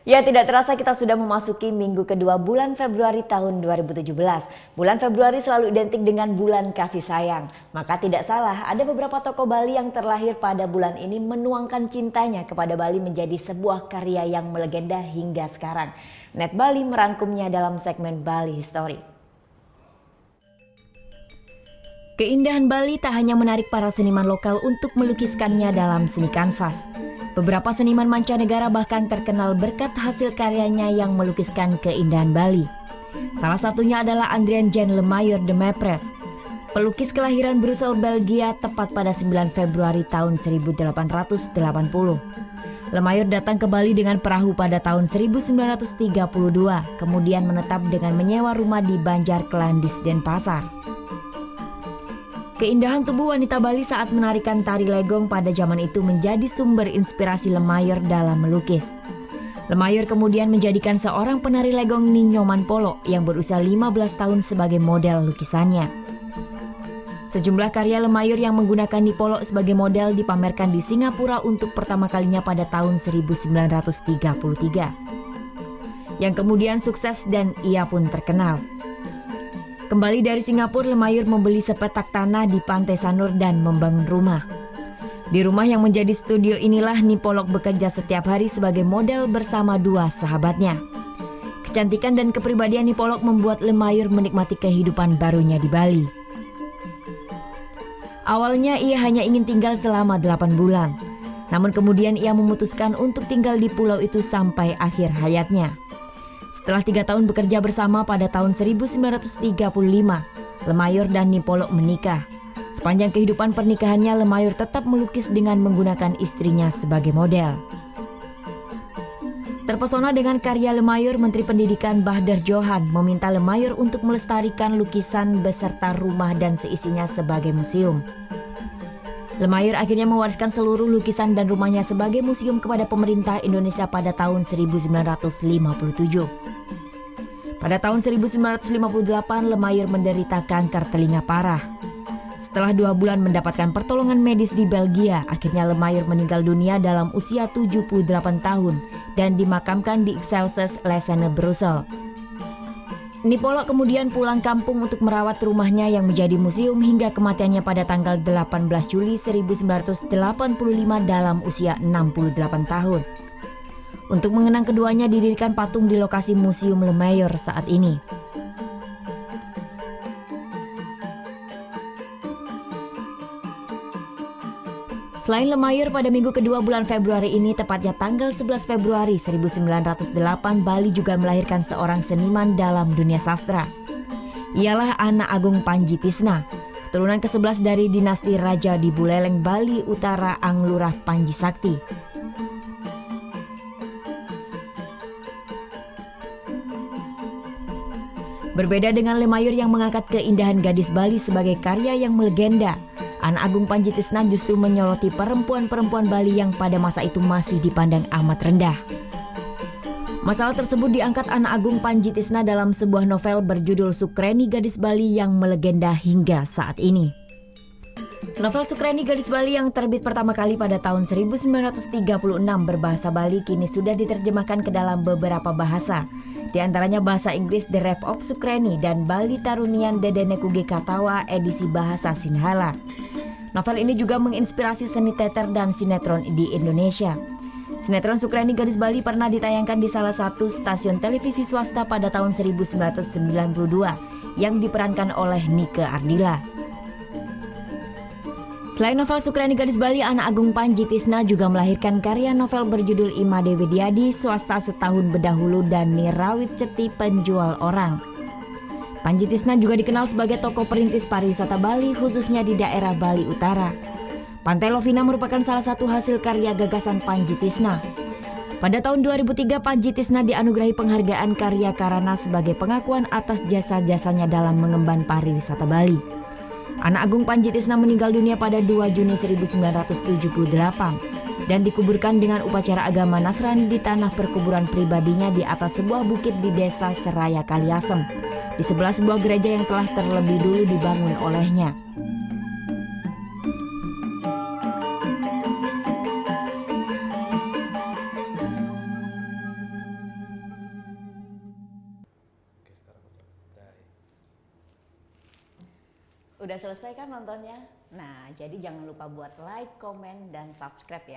Ya, tidak terasa kita sudah memasuki minggu kedua bulan Februari tahun 2017. Bulan Februari selalu identik dengan bulan kasih sayang. Maka tidak salah, ada beberapa tokoh Bali yang terlahir pada bulan ini menuangkan cintanya kepada Bali menjadi sebuah karya yang melegenda hingga sekarang. Net Bali merangkumnya dalam segmen Bali History. Keindahan Bali tak hanya menarik para seniman lokal untuk melukiskannya dalam seni kanvas. Beberapa seniman mancanegara bahkan terkenal berkat hasil karyanya yang melukiskan keindahan Bali. Salah satunya adalah Adrien Jean Lemaire de Mepres, pelukis kelahiran Brussel, Belgia tepat pada 9 Februari tahun 1880. Lemaire datang ke Bali dengan perahu pada tahun 1932, kemudian menetap dengan menyewa rumah di Banjar Kelandis, Denpasar. Keindahan tubuh wanita Bali saat menarikan tari legong pada zaman itu menjadi sumber inspirasi Lemaire dalam melukis. Lemaire kemudian menjadikan seorang penari legong Ninyoman Polo yang berusia 15 tahun sebagai model lukisannya. Sejumlah karya Lemaire yang menggunakan Nipolo sebagai model dipamerkan di Singapura untuk pertama kalinya pada tahun 1933. Yang kemudian sukses dan ia pun terkenal. Kembali dari Singapura, Lemaire membeli sepetak tanah di Pantai Sanur dan membangun rumah. Di rumah yang menjadi studio inilah Nipolok bekerja setiap hari sebagai model bersama dua sahabatnya. Kecantikan dan kepribadian Nipolok membuat Lemaire menikmati kehidupan barunya di Bali. Awalnya ia hanya ingin tinggal selama 8 bulan. Namun kemudian ia memutuskan untuk tinggal di pulau itu sampai akhir hayatnya. Setelah 3 tahun bekerja bersama pada tahun 1935, Lemaire dan Nipolok menikah. Sepanjang kehidupan pernikahannya, Lemaire tetap melukis dengan menggunakan istrinya sebagai model. Terpesona dengan karya Lemaire, Menteri Pendidikan Bahdar Johan meminta Lemaire untuk melestarikan lukisan beserta rumah dan seisinya sebagai museum. Lemaire akhirnya mewariskan seluruh lukisan dan rumahnya sebagai museum kepada pemerintah Indonesia pada tahun 1957. Pada tahun 1958, Lemaire menderita kanker telinga parah. Setelah 2 bulan mendapatkan pertolongan medis di Belgia, akhirnya Lemaire meninggal dunia dalam usia 78 tahun dan dimakamkan di Excelsis Lesene, Brussel. Nipolok kemudian pulang kampung untuk merawat rumahnya yang menjadi museum hingga kematiannya pada tanggal 18 Juli 1985 dalam usia 68 tahun. Untuk mengenang keduanya didirikan patung di lokasi Museum Lemaire saat ini. Selain Lemaire, pada minggu kedua bulan Februari ini, tepatnya tanggal 11 Februari 1908, Bali juga melahirkan seorang seniman dalam dunia sastra. Ialah Anak Agung Panji Tisna, keturunan ke-11 dari dinasti Raja di Buleleng, Bali Utara, Anglurah Panji Sakti. Berbeda dengan Lemaire yang mengangkat keindahan gadis Bali sebagai karya yang melegenda, Anak Agung Panji Tisna justru menyoroti perempuan-perempuan Bali yang pada masa itu masih dipandang amat rendah. Masalah tersebut diangkat Anak Agung Panji Tisna dalam sebuah novel berjudul Sukreni Gadis Bali yang melegenda hingga saat ini. Novel Sukreni Gadis Bali yang terbit pertama kali pada tahun 1936 berbahasa Bali kini sudah diterjemahkan ke dalam beberapa bahasa. Di antaranya bahasa Inggris The Rape of Sukreni dan Bali Tarunian Dedene Kuge Katawa edisi bahasa Sinhala. Novel ini juga menginspirasi seni teater dan sinetron di Indonesia. Sinetron Sukreni Gadis Bali pernah ditayangkan di salah satu stasiun televisi swasta pada tahun 1992 yang diperankan oleh Nike Ardila. Selain novel Sukreni Gadis Bali, Anak Agung Panji Tisna juga melahirkan karya novel berjudul Ima Dewi Diadi, Swasta Setahun Berdahulu, dan Nirawit Ceti Penjual Orang. Panji Tisna juga dikenal sebagai tokoh perintis pariwisata Bali, khususnya di daerah Bali Utara. Pantai Lovina merupakan salah satu hasil karya gagasan Panji Tisna. Pada tahun 2003, Panji Tisna dianugerahi penghargaan Karya Karana sebagai pengakuan atas jasa-jasanya dalam mengemban pariwisata Bali. Anak Agung Panji Tisna meninggal dunia pada 2 Juni 1978 dan dikuburkan dengan upacara agama Nasrani di tanah perkuburan pribadinya di atas sebuah bukit di desa Seraya Kaliasem, di sebelah sebuah gereja yang telah terlebih dulu dibangun olehnya. Udah selesai kan nontonnya? Nah, jadi jangan lupa buat like, komen, dan subscribe ya.